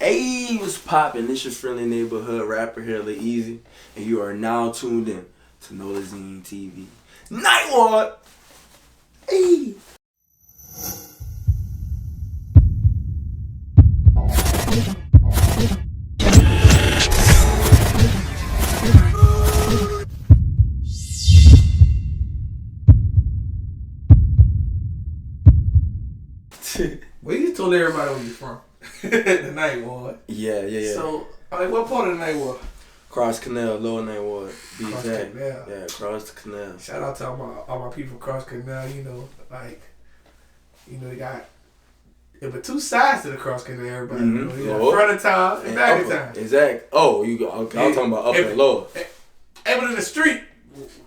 Hey, what's poppin'? This your friendly neighborhood rapper here, Eazy, and you are now tuned in to Nolazine TV. Night Ward! Hey! Well, you told everybody where you from. The Night Ward. Yeah. So, what part of the Night Ward? Cross Canal, Lower Night Ward. Be Cross exact. Canal. Yeah, Cross the Canal. Shout out to all my people across Canal. They got but two sides to the Cross Canal. Everybody, you got front of town and back of town. Exact. Oh, okay. I'm talking about upper and lower. But in the street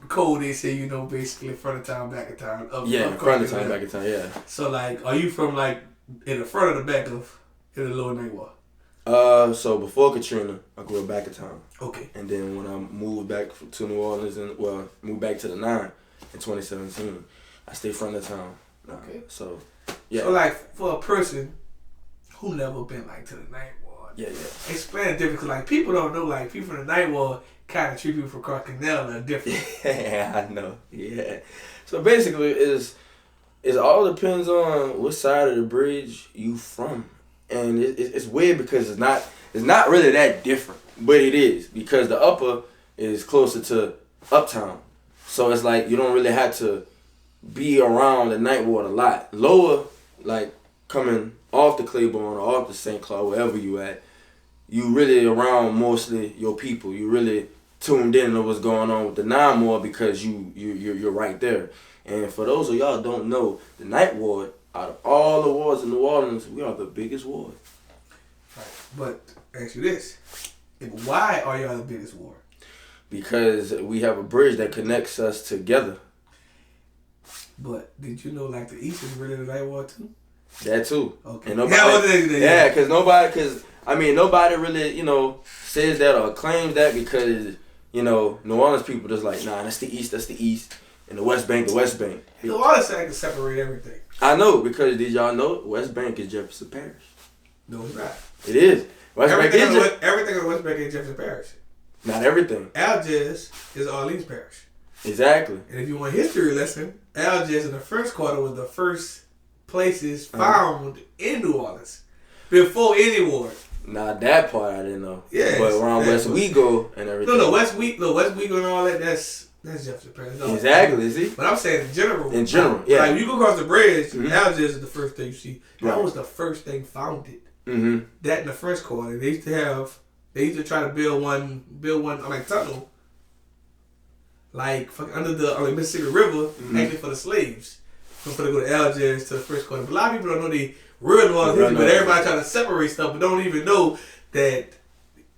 code, they say basically front of town, back of town. Front of town, back of town. Yeah. So are you from in the front or the back of in the Lower Night Ward? So before Katrina, I grew up back of town. Okay. And then when I moved back to New Orleans moved back to the 9 in 2017, I stayed front of town. Okay. So, yeah. So for a person who never been to the Night Ward, yeah. Explain it different, because people don't know, people from the Night Ward kind of treat people from Cross Canal are different. Yeah, I know. Yeah. So basically, it all depends on what side of the bridge you from. And it's weird because it's not really that different, but it is, because the upper is closer to uptown, so it's you don't really have to be around the Night Ward a lot. Lower, coming off the Claiborne or off the St. Clair, wherever you at, you really around mostly your people. You really tuned in to what's going on with the 9 more because you're right there. And for those of y'all don't know, the Night Ward, out of all the wards in New Orleans, we are the biggest ward. Right. But ask you this. Why are y'all the biggest ward? Because we have a bridge that connects us together. But did you know the East is really the Night Ward too? That too. Okay. And nobody, because nobody really, says that or claims that, because, New Orleans people just nah, that's the East, and the West Bank. New Orleans can separate everything. I know, because did y'all know West Bank is Jefferson Parish? No, it's not. It is. Everything on the West Bank is Jefferson Parish. Not everything. Algiers is Orleans Parish. Exactly. And if you want a history lesson, Algiers in the first quarter was the first places found in New Orleans before any ward. Nah, that part I didn't know. Yeah. But around West Wego and everything. No, West Wego and all that, that's Jefferson Parish. No, exactly, see? But I'm saying in general. In general, yeah. If you go across the bridge, Algiers is the first thing you see. That was the first thing founded. Mm-hmm. That in the first quarter. They used to try to build one tunnel, under the Mississippi River, actually for the slaves. So for to go to Algiers to the first quarter. But a lot of people don't know the real New Orleans history, but everybody trying to separate stuff, but don't even know that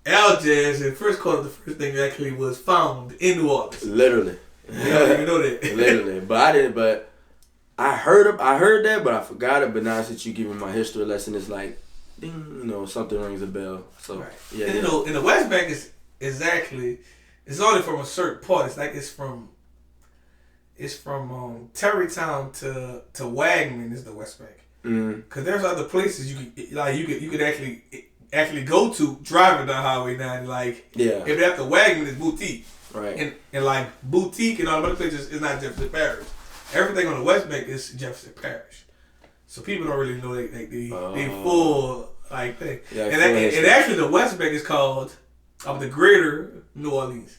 Algiers in first quarter, the first thing actually was found in New Orleans. Literally. You don't even know that. Literally. But I heard that, but I forgot it. But now since you give me my history lesson, it's ding, something rings a bell. So, right. Yeah. And in the West Bank it's only from a certain part. It's from Terrytown to Wagman is the West Bank. Because there's other places you could actually go to driving down Highway 9. If after Wagman is Boutique. Right. And Boutique and all the other places is not Jefferson Parish. Everything on the West Bank is Jefferson Parish. So people don't really know they full thing. Yeah, and actually the West Bank is called the Greater New Orleans.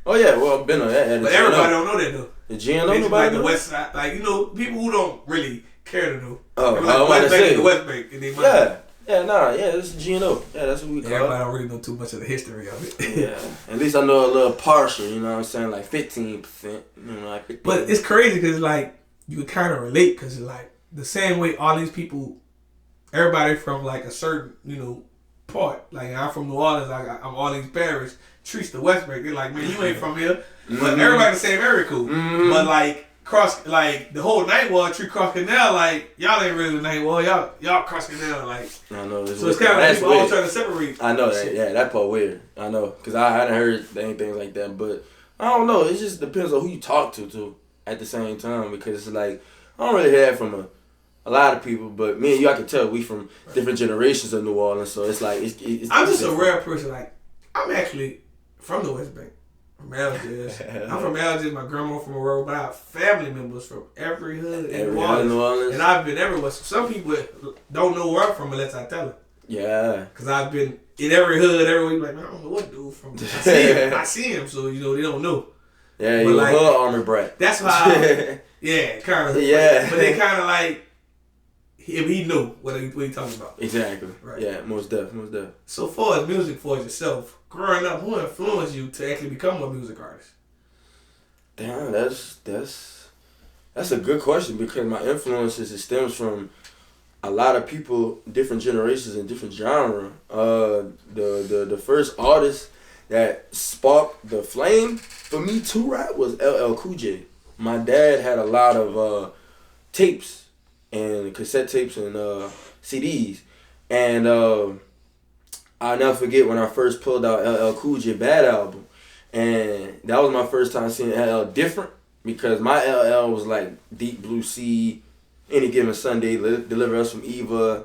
Oh yeah, well I've been on that. But everybody don't know that though. The GNO nobody the West side, people who don't really care to know. Oh, the West Bank is the West Bank, and they might. This is GNO. Yeah, that's what we call it. Everybody don't really know too much of the history of it. Yeah, at least I know a little partial. You know what I'm saying, 15%. 15%. But it's crazy because you can kind of relate, because the same way all these people, everybody from a certain part. I'm from New Orleans. I'm Orleans Parish. Treats the West Bank. They're man, you ain't from here. But everybody the same area code. But cross the whole Night Ward treat Cross Canal y'all ain't really the Night Ward. Y'all Cross Canal I know. So it's kind of people all trying to separate. I know that. Yeah, that part weird. I know, because I hadn't heard anything like that. But I don't know. It just depends on who you talk to too. At the same time, because it's I don't really hear that from a lot of people, but me and you, I can tell we from different generations of New Orleans, so it's like it's I'm just a rare person. Like I'm actually from the West Bank, from Algiers. I'm from Algiers. My grandma from Aurora, but I have family members from every hood in New Orleans, and I've been everywhere. So some people don't know where I'm from unless I tell them. Yeah, because I've been in every hood, everywhere. Like, man, I don't know what dude from. I see him, so they don't know. Yeah, you're like, a hood army brat. That's how. Yeah, kind of. Yeah, but they kind of like. He knew what he talking about. Exactly. Right. Yeah, most definitely. So far as music for yourself, growing up, who influenced you to actually become a music artist? Damn, that's a good question because my influences, it stems from a lot of people, different generations and different genre. The first artist that sparked the flame for me to rap was LL Cool J. My dad had a lot of tapes and cassette tapes and CDs. And I'll never forget when I first pulled out LL Cool J Bad Album. And that was my first time seeing LL different because my LL was like Deep Blue Sea, Any Given Sunday, Deliver Us from Eva.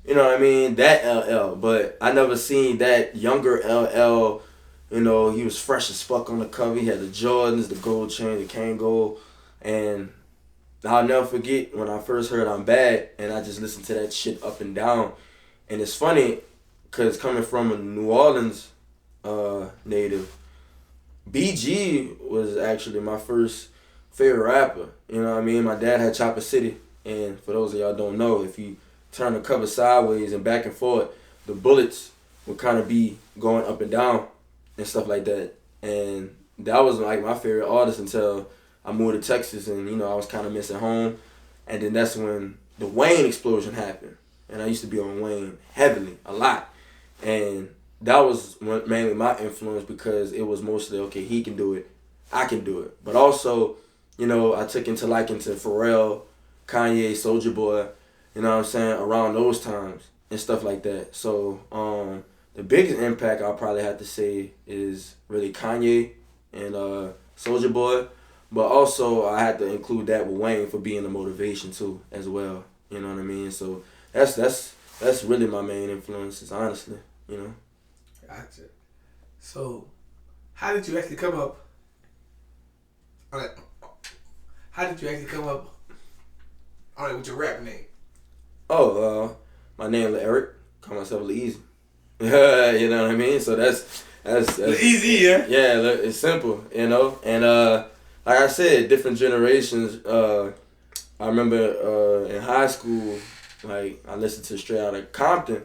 You know what I mean? That LL. But I never seen that younger LL. You know, he was fresh as fuck on the cover. He had the Jordans, the gold chain, the Kangol. And I'll never forget when I first heard I'm Bad and I just listened to that shit up and down. And it's funny because coming from a New Orleans native, BG was actually my first favorite rapper. You know what I mean? My dad had Chopper City. And for those of y'all don't know, if you turn the cover sideways and back and forth, the bullets would kind of be going up and down and stuff like that. And that was like my favorite artist until I moved to Texas and, you know, I was kind of missing home. And then that's when the Wayne explosion happened. And I used to be on Wayne heavily, a lot. And that was mainly my influence because it was mostly, okay, he can do it, I can do it. But also, you know, I took into liking to Pharrell, Kanye, Soulja Boy, you know what I'm saying, around those times and stuff like that. So the biggest impact I'll probably have to say is really Kanye and Soulja Boy. But also, I had to include that with Wayne for being a motivation too, as well. You know what I mean? So that's really my main influences, honestly. You know. Gotcha. So, how did you actually come up? How did you actually come up? With your rap name. Oh, my name is Eric. Call myself Eazy. You know what I mean? So that's easy, yeah. Yeah, it's simple, you know, and like I said, different generations. I remember in high school, like I listened to Straight Outta Compton,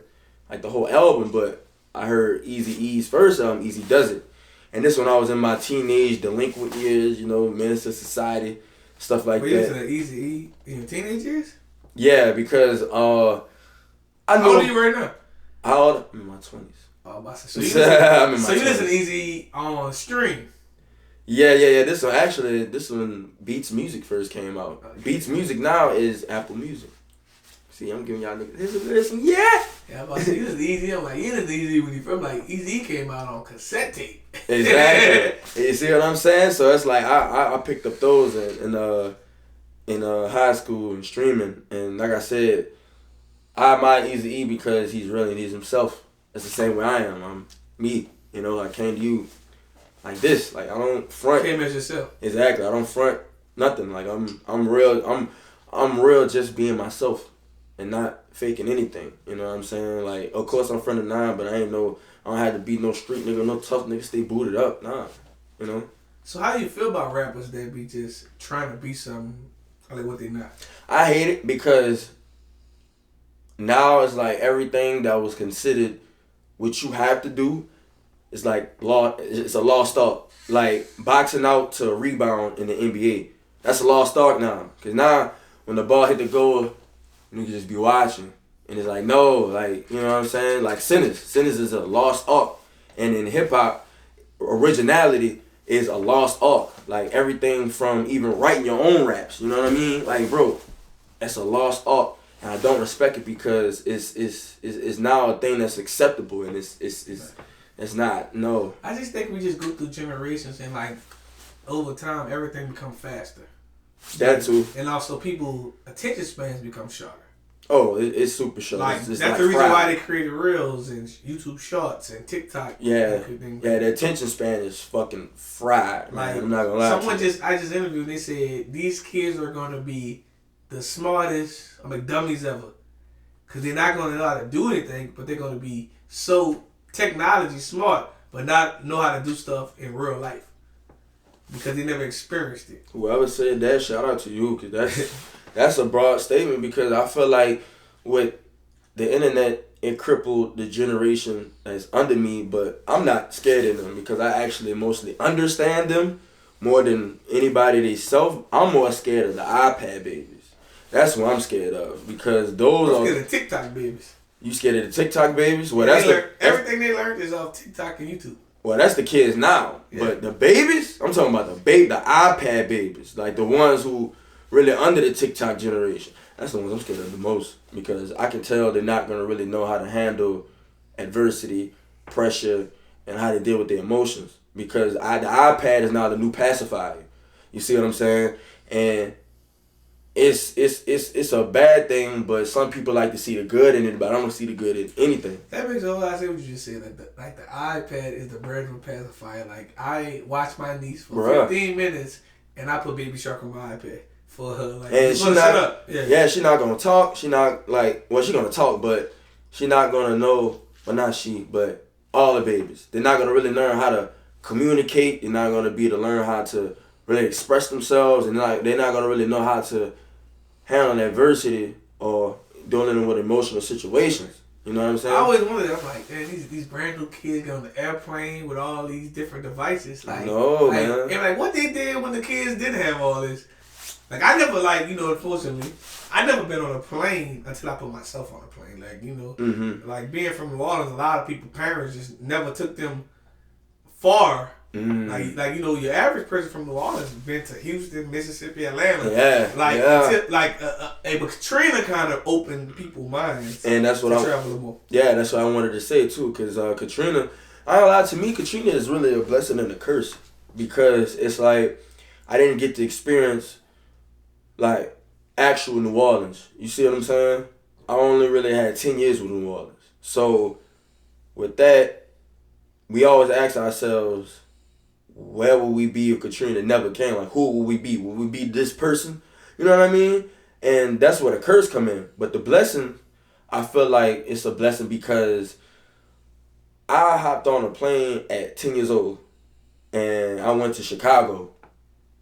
like the whole album, but I heard Eazy-E's first album, Eazy Does It. And this when I was in my teenage delinquent years, you know, Menace to Society, stuff like that. You listened to Eazy-E in your teenage years? Yeah, because I know. How old are you right now? How old? I'm in my 20s. Oh, so you listen to Eazy on stream? Yeah. This one Beats Music first came out. Okay. Beats Music now is Apple Music. See, I'm giving y'all niggas listen. Yeah, I'm about to say, you listen to Eazy. I'm like, you listen to Eazy when you from like Eazy came out on cassette tape. Exactly. You see what I'm saying? So it's like I picked up those in high school and streaming, and like I said, I admire Eazy-E because he's himself. That's the same way I am. I'm me. You know, I came to you like this. Like I don't front. Came as yourself. Exactly. I don't front nothing. Like I'm real. I'm real. Just being myself and not faking anything. You know what I'm saying? Like of course I'm front of 9, but I don't have to be no street nigga, no tough nigga. Stay booted up. Nah. You know. So how do you feel about rappers that be just trying to be something like what they not? I hate it because now it's like everything that was considered what you have to do is like it's a lost art. Like boxing out to a rebound in the NBA. That's a lost art now. Cause now when the ball hit the goal, you can just be watching. And it's like, no, like, you know what I'm saying? Like Sinners is a lost art. And in hip hop, originality is a lost art. Like everything from even writing your own raps, you know what I mean? Like, bro, that's a lost art. And I don't respect it because it's now a thing that's acceptable, and it's not. No. I just think we just go through generations and like over time everything become faster. That too. And also, people attention spans become shorter. Oh, it's super short. Like it's that's like the reason fried. why they created Reels and YouTube Shorts and TikTok. Yeah, the attention span is fucking fried. Man. Like, I'm not gonna lie. I just interviewed. And they said these kids are gonna be the smartest, dummies ever, because they're not gonna know how to do anything, but they're gonna be so technology smart, but not know how to do stuff in real life because they never experienced it. Whoever said that, shout out to you, because that's a broad statement, because I feel like with the internet, it crippled the generation that's under me, but I'm not scared of them because I actually mostly understand them more than anybody themselves. I'm more scared of the iPad babies. That's what I'm scared of, because those I'm scared of TikTok babies. You scared of the TikTok babies? Well, everything they learned is off TikTok and YouTube. Well, that's the kids now, but the babies, I'm talking about the iPad babies, like the ones who really under the TikTok generation. That's the ones I'm scared of the most, because I can tell they're not going to really know how to handle adversity, pressure, and how to deal with their emotions, because the iPad is now the new pacifier. You see what I'm saying? And it's a bad thing, but some people like to see the good in it, but I don't see the good in anything. That makes a whole lot of sense what you just said. Like the iPad is the brand new pacifier. Like, I watch my niece for 15 minutes and I put Baby Shark on my iPad for her. Like, and she's not, shut up. Yeah, she's not gonna talk. She not like, well, she's gonna talk, but she not gonna know. Well, not she, but all the babies. They're not gonna really learn how to communicate. They're not gonna be to learn how to really express themselves, and they're not gonna really know how to handling adversity or dealing with emotional situations. You know what I'm saying? I always wondered, I'm like, man, these brand new kids get on the airplane with all these different devices. Like, man. And like, what they did when the kids didn't have all this. Like, I never, unfortunately, I never been on a plane until I put myself on a plane. Like, like being from New Orleans, a lot of people, parents just never took them far. Like your average person from New Orleans has been to Houston, Mississippi, Atlanta. But Katrina kind of opened people's minds. And that's what travel more. Yeah, that's what I wanted to say too, because Katrina, I don't lie, to me, Katrina is really a blessing and a curse, because it's like I didn't get to experience like actual New Orleans. You see what I'm saying? I only really had 10 years with New Orleans. So with that, we always ask ourselves, where will we be if Katrina never came? Like, who will we be? Will we be this person? You know what I mean? And that's where the curse come in. But the blessing, I feel like it's a blessing, because I hopped on a plane at 10 years old, and I went to Chicago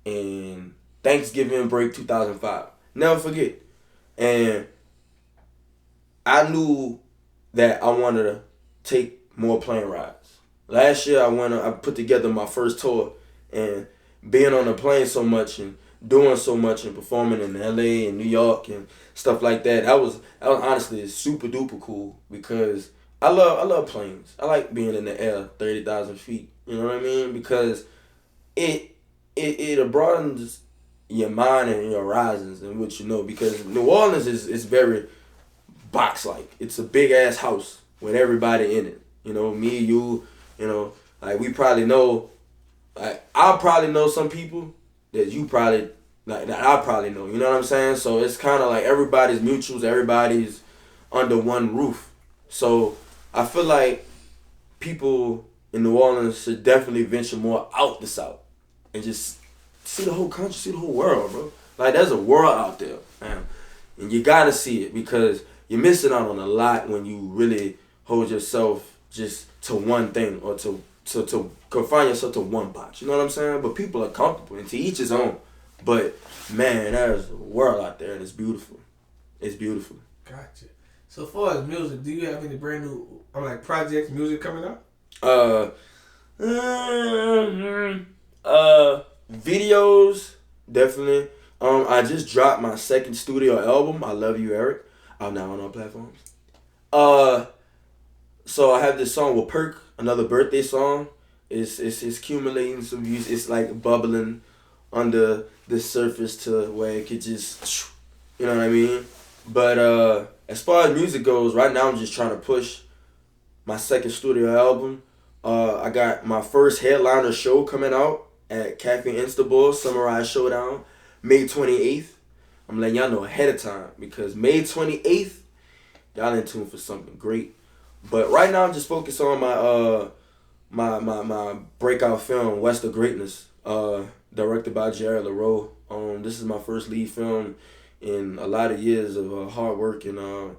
in Thanksgiving break 2005. Never forget. And I knew that I wanted to take more plane rides. Last year, I put together my first tour, and being on the plane so much and doing so much and performing in LA and New York and stuff like that, that was honestly super duper cool, because I love planes. I like being in the air, 30,000 feet. You know what I mean? Because it broadens your mind and your horizons and what you know. Because New Orleans is very box-like. It's a big-ass house with everybody in it. You know, me, you, like we probably know, like I'll probably know some people that you probably, like that I probably know. You know what I'm saying? So it's kind of like everybody's mutuals, everybody's under one roof. So I feel like people in New Orleans should definitely venture more out the South and just see the whole country, see the whole world, bro. Like, there's a world out there, man. And you gotta see it, because you're missing out on a lot when you really hold yourself just to one thing, or to confine yourself to one box. You know what I'm saying? But people are comfortable, and to each his own. But man, there's a world out there, and it's beautiful. It's beautiful. Gotcha. So as far as music, do you have any brand new projects, music coming out? Videos, definitely. I just dropped my second studio album, I Love You, Eric. I'm now on all platforms. So I have this song with Perk, another birthday song. It's accumulating some views. It's like bubbling under the surface to where it could just, you know what I mean? But as far as music goes, right now I'm just trying to push my second studio album. I got my first headliner show coming out at Cafe Instable, Summarize Showdown. May 28th. I'm letting y'all know ahead of time because May 28th, y'all in tune for something great. But right now, I'm just focused on my breakout film, West of Greatness, directed by Jared LaRoe. This is my first lead film in a lot of years of hard work and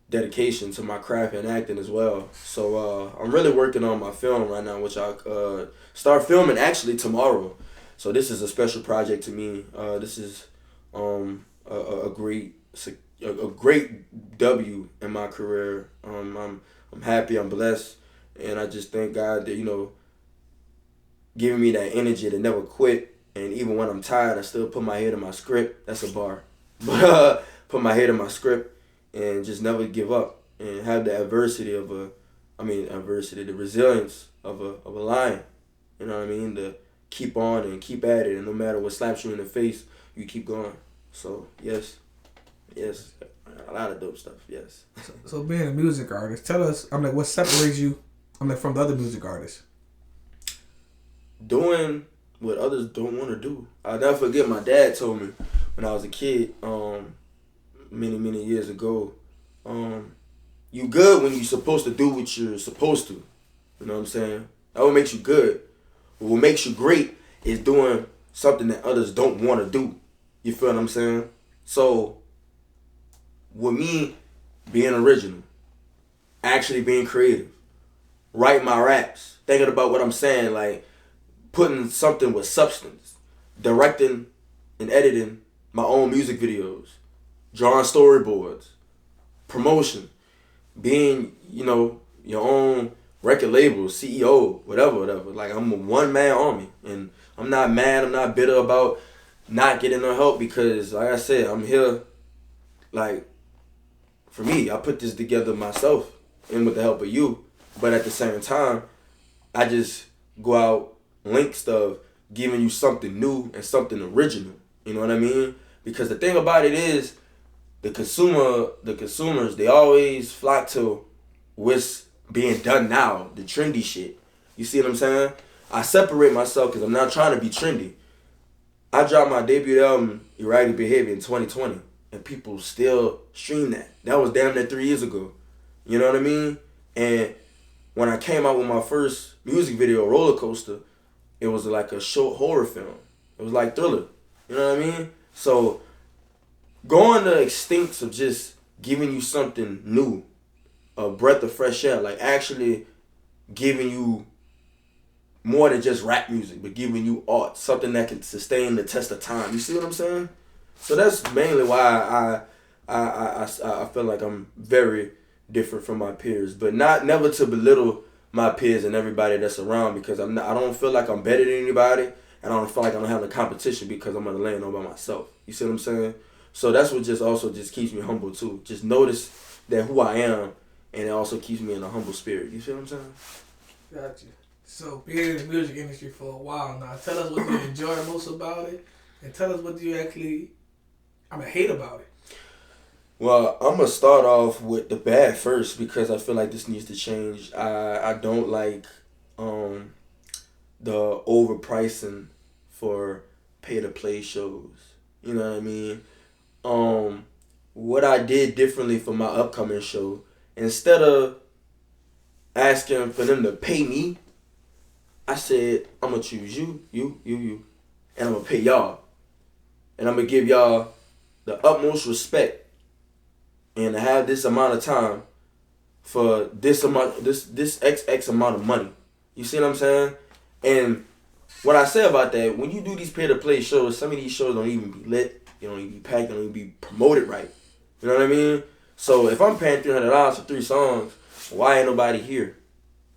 dedication to my craft and acting as well. So I'm really working on my film right now, which I'll start filming actually tomorrow. So this is a special project to me. This is a great W in my career. I'm happy, I'm blessed, and I just thank God that giving me that energy to never quit. And even when I'm tired, I still put my head in my script. That's a bar, but put my head in my script and just never give up and have the the resilience of a lion. You know what I mean? To keep on and keep at it, and no matter what slaps you in the face, you keep going. So yes, a lot of dope stuff. Yes. So being a music artist, tell us, what separates you, from the other music artists? Doing what others don't want to do. I'll never forget my dad told me when I was a kid, many years ago, you good when you're supposed to do what you're supposed to. You know what I'm saying? That what makes you good. But what makes you great is doing something that others don't want to do. You feel what I'm saying? So, with me being original, actually being creative, writing my raps, thinking about what I'm saying, like putting something with substance, directing and editing my own music videos, drawing storyboards, promotion, being, your own record label, CEO, whatever. Like, I'm a one-man army, and I'm not mad, I'm not bitter about not getting no help because, like I said, I'm here, like, for me, I put this together myself and with the help of you, but at the same time, I just go out, link stuff, giving you something new and something original, you know what I mean? Because the thing about it is, the consumers, they always flock to what's being done now, the trendy shit. You see what I'm saying? I separate myself because I'm not trying to be trendy. I dropped my debut album, Erratic Behavior, in 2020, and people still stream that. That was damn near 3 years ago. You know what I mean? And when I came out with my first music video, Roller Coaster, it was like a short horror film. It was like Thriller. You know what I mean? So, going to extinct of just giving you something new, a breath of fresh air, like actually giving you more than just rap music, but giving you art, something that can sustain the test of time. You see what I'm saying? So that's mainly why I feel like I'm very different from my peers, but never to belittle my peers and everybody that's around, because I don't feel like I'm better than anybody, and I don't feel like I don't have a competition because I'm on the lane all by myself. You see what I'm saying? So that's what just keeps me humble too. Just notice that who I am, and it also keeps me in a humble spirit. You see what I'm saying? Gotcha. So being in the music industry for a while now, tell us what you enjoy most about it, and tell us what you actually, hate about it. Well, I'm gonna start off with the bad first because I feel like this needs to change. I don't like the overpricing for pay-to-play shows. You know what I mean? What I did differently for my upcoming show, instead of asking for them to pay me, I said, I'm going to choose you, and I'm going to pay y'all. And I'm going to give y'all the utmost respect and to have this amount of time for this X amount of money. You see what I'm saying? And what I say about that, when you do these pay-to-play shows, some of these shows don't even be lit. They don't even be packed. They don't even be promoted right. You know what I mean? So if I'm paying $300 for 3 songs, why ain't nobody here?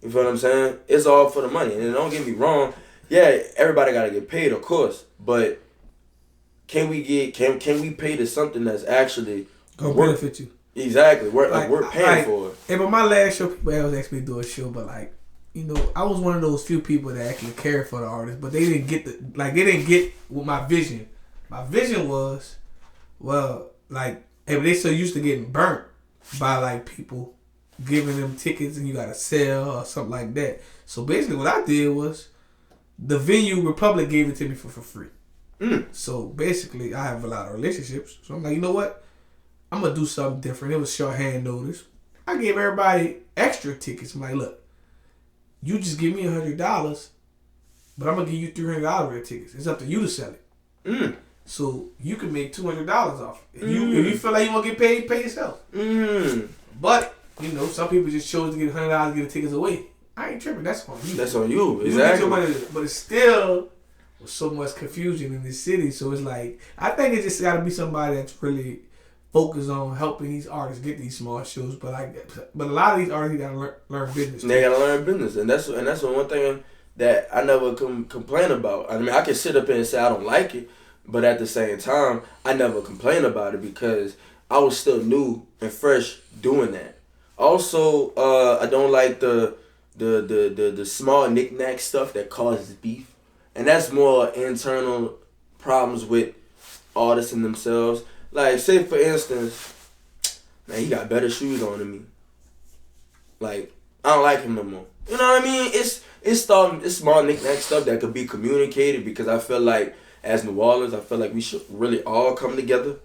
You feel what I'm saying? It's all for the money. And don't get me wrong. Yeah, everybody got to get paid, of course. But can we pay to something that's actually gonna benefit you? Exactly. We're paying for it. And with my last show, people always asked me to do a show, but I was one of those few people that actually cared for the artist, but they didn't get what my vision. My vision was, they so used to getting burnt by people giving them tickets and you gotta sell or something like that. So basically what I did was, the venue Republic gave it to me for free. So basically, I have a lot of relationships. So I'm like, you know what? I'm gonna do something different. It was shorthand notice. I gave everybody extra tickets. I'm like, look, you just give me $100, but I'm gonna give you $300 worth of tickets. It's up to you to sell it. So you can make $200 off. If you feel like you want to get paid, pay yourself. But you know, some people just chose to get $100 to get the tickets away. I ain't tripping. That's on you. That's on you. Exactly. You get your money, but it's still so much confusion in this city. So it's like, I think it just got to be somebody that's really focused on helping these artists get these small shows. But a lot of these artists got to learn business. They got to learn business, and that's one thing that I never complain about. I mean, I can sit up here and say I don't like it, but at the same time, I never complain about it because I was still new and fresh doing that. Also, I don't like the small knick-knack stuff that causes beef. And that's more internal problems with artists and themselves. Like, say for instance, man, he got better shoes on than me. Like, I don't like him no more. You know what I mean? It's small knick-knack stuff that could be communicated because I feel like as New Orleans, I feel like we should really all come together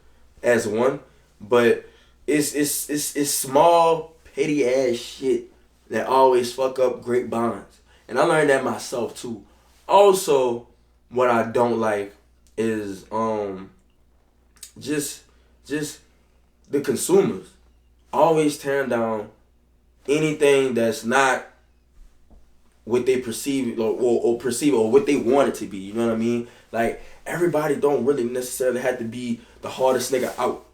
as one. But it's small, petty ass shit that always fuck up great bonds. And I learned that myself too. Also, what I don't like is just the consumers always tearing down anything that's not what they perceive or perceive or what they want it to be. You know what I mean? Like, everybody don't really necessarily have to be the hardest nigga out.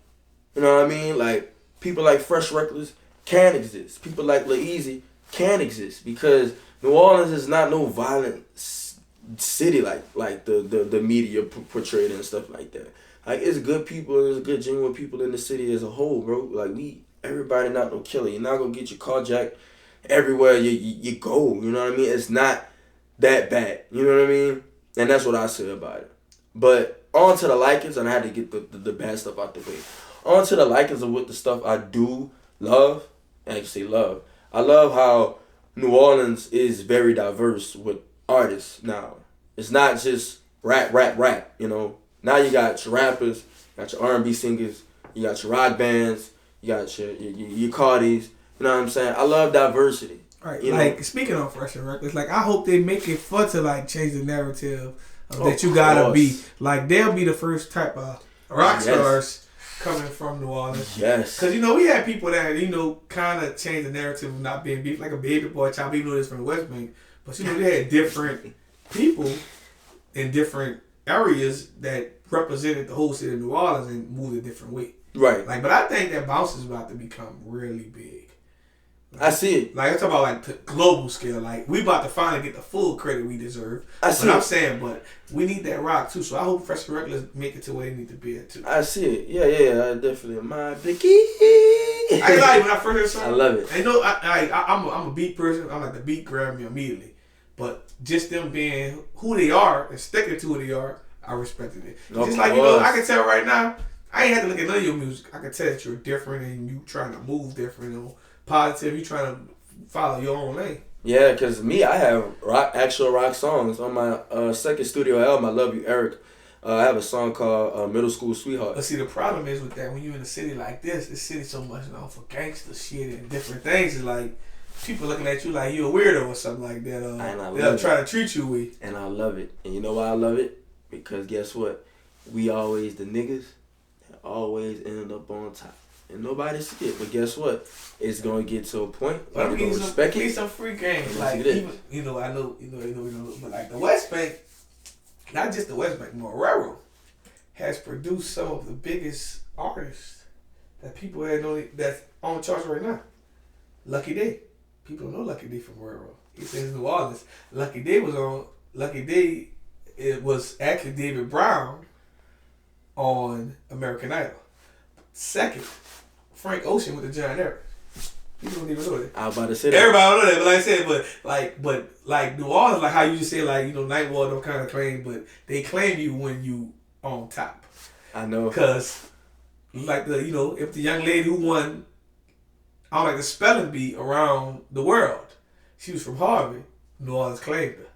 You know what I mean? Like, people like Fresh Reckless can exist. People like Eazy can exist because New Orleans is not no violent city like the media portrayed and stuff like that. Like, it's good people, there's good genuine people in the city as a whole, bro. Like, everybody not no killer. You're not gonna get your car jacked everywhere you go. You know what I mean? It's not that bad. You know what I mean? And that's what I say about it. But on to the likings, and I had to get the bad stuff out the way. On to the likings of what the stuff I do love, and I can say love. I love how New Orleans is very diverse with artists now. It's not just rap, you know. Now you got your rappers, you got your R&B singers, you got your rock bands, you got your Cardis. You know what I'm saying? I love diversity. Right. You like, know? Speaking of Fresh Records, like, I hope they make it fun to, like, change the narrative that you gotta be. Like, they'll be the first type of rock stars coming from New Orleans. Yes. Because, you know, we had people that, you know, kind of changed the narrative of not being beef, like a Baby Boy, Child. We know this from the West Bank. But, you know, they had different people in different areas that represented the whole city of New Orleans and moved a different way. Right. Like, but I think that bounce is about to become really big. Like, I see it. Like, I'm talking about, like, the global scale. Like, we about to finally get the full credit we deserve. I see it. I'm saying, but we need that rock, too. So I hope Fresh Regulars make it to where they need to be at, too. I see it. Yeah. I definitely. My Blicky. I ain't like when I first heard the song. I love it. I know I'm a beat person. I'm like, the beat grabbed me immediately. But just them being who they are and sticking to who they are, I respected it. Just like, you know, I can tell right now, I ain't had to look at none of your music. I can tell that you're different and you trying to move different and positive. You trying to follow your own lane. Yeah, because me, I have actual rock songs. On my second studio album, I Love You, Eric, I have a song called Middle School Sweetheart. But see, the problem is with that, when you're in a city like this city so much known for gangster shit and different things, it's like, people looking at you like you a weirdo or something like that. They'll try to treat you weak. And I love it. And you know why I love it? Because guess what? We always the niggas that always end up on top. And nobody see it. But guess what? It's gonna get to a point where they're gonna respect it. Some free games. Like, even, you know, I know, but like the West Bank, not just the West Bank, Morero has produced some of the biggest artists that people had known that's on charts right now. Lucky Day. People don't know Lucky Day from Morero. He says New Orleans. Lucky Day was on. Lucky Day. It was actually David Brown on American Idol. Second, Frank Ocean with the Giant Air. People don't even know that. I was about to say that. Everybody don't know that, but like I said, but New Orleans, like how you just say, like, you know, Nightwall don't kind of claim, but they claim you when you on top. I know. Because, like if the young lady who won, I don't like the spelling bee around the world, she was from Harvard, New Orleans claimed her.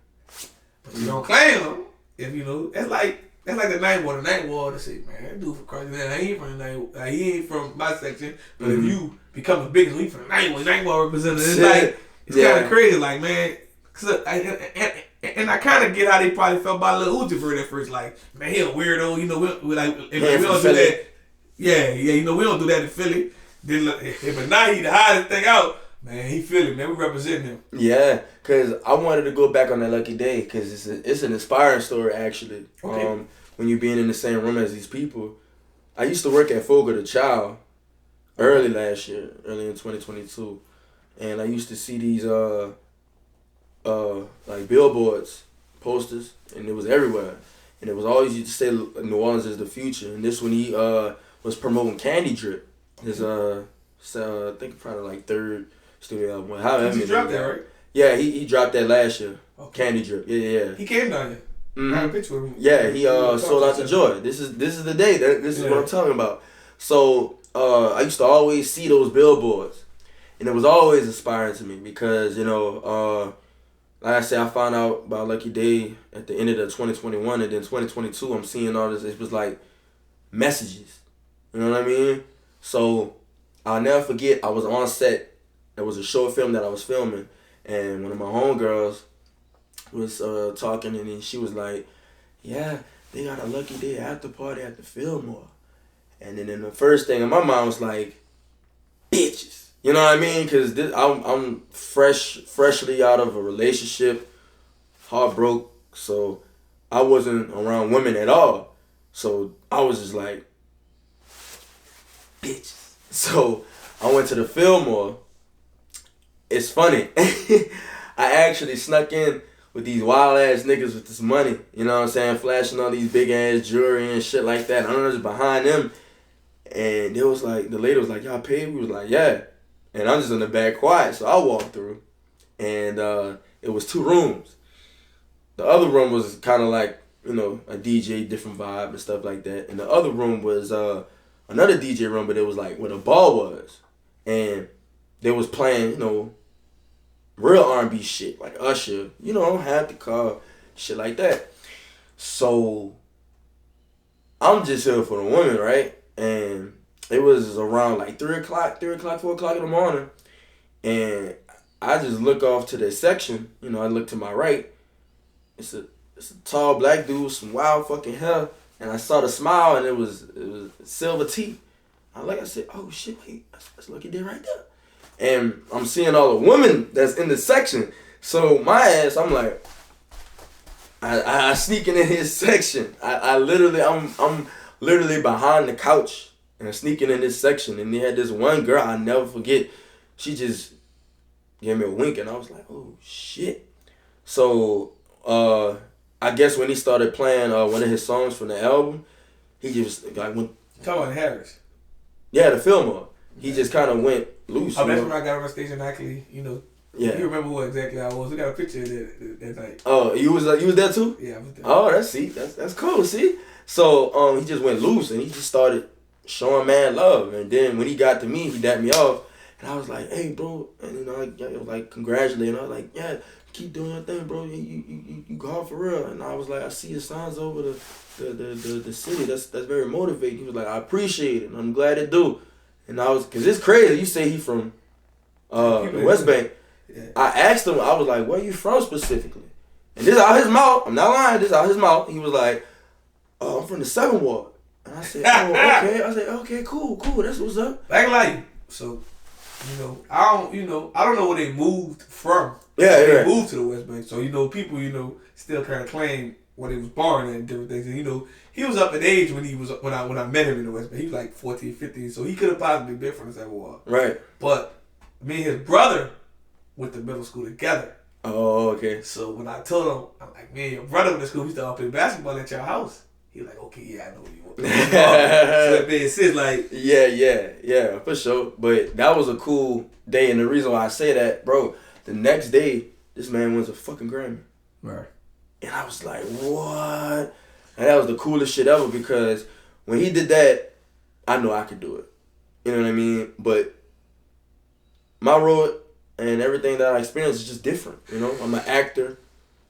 But you don't claim them if, it's like That's like the Ninth Ward. The Ninth Ward, they say, man, that dude from Carson, man, he ain't from the Ninth Ward. Like, he ain't from my section. But if you become the biggest, he from the Ninth Ward representative. It's like, it's kind of crazy. Like, man, and I kind of get how they probably felt about Lil Uzi Vert at first. Like, man, he a weirdo. You know, we don't do that. Yeah, you know, we don't do that in Philly. But now he the hottest thing out. Man, he Philly, man. We represent him. Yeah, because I wanted to go back on that lucky day because it's an inspiring story, actually. Okay. When you being in the same room as these people. I used to work at Fogo the Child early in 2022. And I used to see these like billboards, posters, and it was everywhere. And it was always used to say New Orleans is the future. And this when he was promoting Candy Drip. His I think probably like third studio album. However, he dropped that, right? Yeah, he dropped that last year. Okay. Candy Drip. Yeah. He came down here. I had a picture of him. Yeah, he sold out to Joy. This is the day. This is what I'm talking about. So I used to always see those billboards, and it was always inspiring to me because you know, like I said, I found out about Lucky Day at the end of the 2021, and then 2022, I'm seeing all this. It was like messages. You know what I mean? So I'll never forget. I was on set. There was a short film that I was filming, and one of my homegirls was talking, and then she was like, "Yeah, they got a Lucky Day after party at the Fillmore." And then the first thing in my mind was like, "Bitches," you know what I mean? Because I'm freshly out of a relationship, heartbroken, so I wasn't around women at all. So I was just like, "Bitches." So I went to the Fillmore. It's funny. I actually snuck in with these wild ass niggas with this money, you know what I'm saying, flashing all these big ass jewelry and shit like that. I was behind them, and it was like the lady was like, "Y'all paid?" We was like, "Yeah," and I'm just in the back quiet. So I walked through, and it was 2 rooms. The other room was kind of like, you know, a DJ, different vibe and stuff like that, and the other room was another DJ room, but it was like where the bar was, and they was playing, you know, real R&B shit, like Usher, you know, Have to Call, shit like that. So, I'm just here for the women, right? And it was around like 4 o'clock in the morning. And I just look off to the section, you know, I look to my right. It's a tall black dude with some wild fucking hair. And I saw the smile, and it was silver teeth. I said, "Oh shit, wait, that's Lucky Day right there." And I'm seeing all the women that's in the section. So my ass, I'm like, I sneaking in his section. I'm literally behind the couch and I'm sneaking in this section. And they had this one girl I'll never forget. She just gave me a wink, and I was like, "Oh shit." So I guess when he started playing one of his songs from the album, he just like went. Talking about Harris. Yeah, the Fillmore. He just kind of went loose. Oh, that's when I got on the station. Actually, you know. Yeah. You remember what exactly I was? We got a picture of that night. Oh, you was there too? Yeah, I was there. Oh, that's cool. See, so he just went loose, and he just started showing man love. And then when he got to me, he dapped me off, and I was like, "Hey, bro," and you know, I was like congratulating. I was like, "Yeah, keep doing your thing, bro. You go hard for real." And I was like, "I see your signs over the city. That's very motivating." He was like, "I appreciate it. And I'm glad it do." And I was, cause it's crazy. You say he from the West Bank. Yeah. I asked him. I was like, "Where you from specifically?" And this out his mouth. I'm not lying. This out his mouth. He was like, "Oh, I'm from the 7th Ward." And I said, "Oh, okay." I said, "Okay, cool. That's what's up." Back like so, I don't know where they moved from. Yeah, they moved to the West Bank. So people still kind of claim where they was born and different things. And he was up in age when I met him in the West Bank. He was like 14, 15, so he could have possibly been from the 7th Ward. Right. But me and his brother went to middle school together. Oh, okay. So when I told him, I'm like, "Man, your brother went to school. We used to all play basketball at your house." He was like, "Okay, yeah, I know what you want." So it made sense, like yeah, for sure. But that was a cool day, and the reason why I say that, bro, the next day, this man wins a fucking Grammy. Right. And I was like, what? And that was the coolest shit ever, because when he did that, I know I could do it. You know what I mean? But my road and everything that I experienced is just different. I'm an actor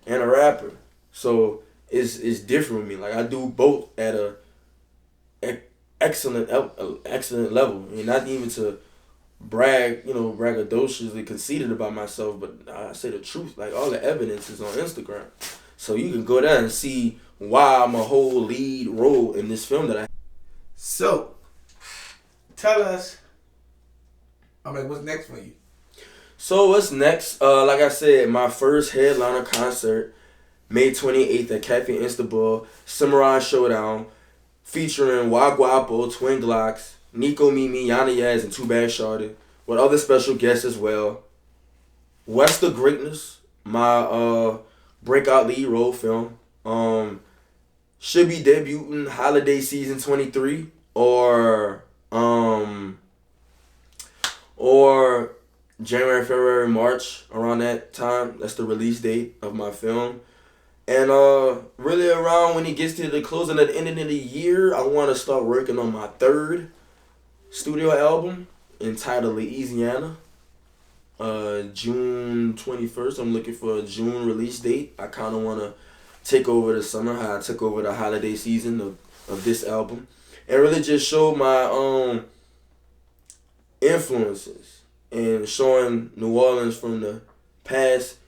and a rapper. So is different with me. Like, I do both at a excellent level. I mean, not even to brag, braggadociously conceited about myself, but I say the truth. Like, all the evidence is on Instagram, so you can go there and see why I'm a whole lead role in this film that I. So, tell us, what's next for you? So what's next? Like I said, my first headliner concert, May 28th at Cafe Instabul, Samurai Showdown, featuring Wagwapo, Twin Glocks, Nico Mimi, Yana Yaz, and Two Bad Shorty, with other special guests as well. West of Greatness, my breakout lead role film, should be debuting holiday season 23 or January, February, March, around that time. That's the release date of my film. And really around when it gets to the closing at the end of the year, I want to start working on my third studio album entitled Louisiana. June 21st. I'm looking for a June release date. I kind of want to take over the summer, how I took over the holiday season of this album. And really just show my influences and showing New Orleans from the past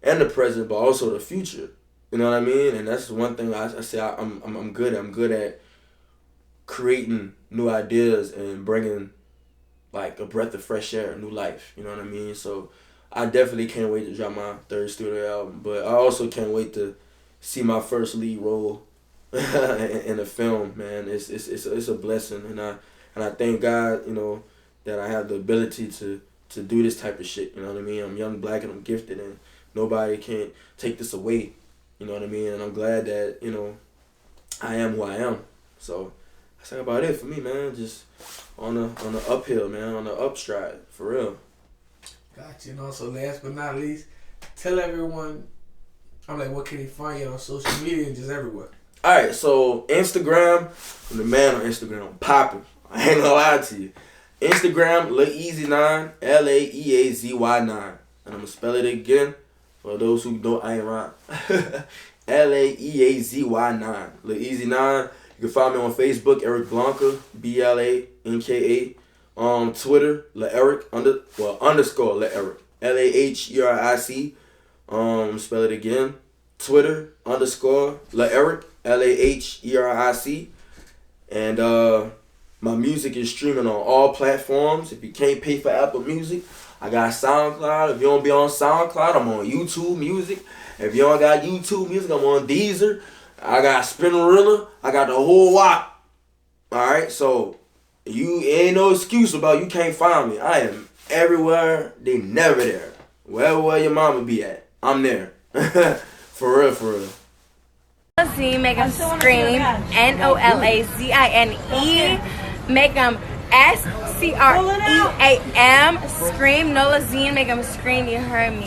and the present, but also the future. You know what I mean? And that's one thing I say I'm good at. I'm good at creating new ideas and bringing like a breath of fresh air, new life. You know what I mean? So I definitely can't wait to drop my third studio album. But I also can't wait to see my first lead role in a film. Man, it's a blessing, and I thank God, that I have the ability to do this type of shit. You know what I mean? I'm young, black, and I'm gifted, and nobody can take this away. You know what I mean? And I'm glad that, I am who I am. So that's about it for me, man. Just on the uphill, man, on the upstride, for real. Gotcha. So last but not least, tell everyone, what can they find you on social media and just everywhere? Alright, so Instagram, I'm the man on Instagram. I'm popping. I ain't gonna lie to you. Instagram, Eazy9, LAEAZY9. And I'm gonna spell it again for those who don't. I ain't right. LAEAZY9. Eazy9. You can find me on Facebook, Eric Blanca, BLANKA. Twitter, underscore LaEric, LAHERIC. Spell it again. Twitter, underscore LaEric, LAHERIC. And my music is streaming on all platforms. If you can't pay for Apple Music, I got SoundCloud. If you don't be on SoundCloud, I'm on YouTube Music. If you don't got YouTube Music, I'm on Deezer. I got Spinnerilla. I got the whole wop. Alright, so you ain't no excuse about you can't find me. I am everywhere. They never there. Wherever your mama be at, I'm there. For real, for real. Nolazine, make them scream. Nolazine. Make them SCREAM. Scream. Nolazine, make them scream. You heard me.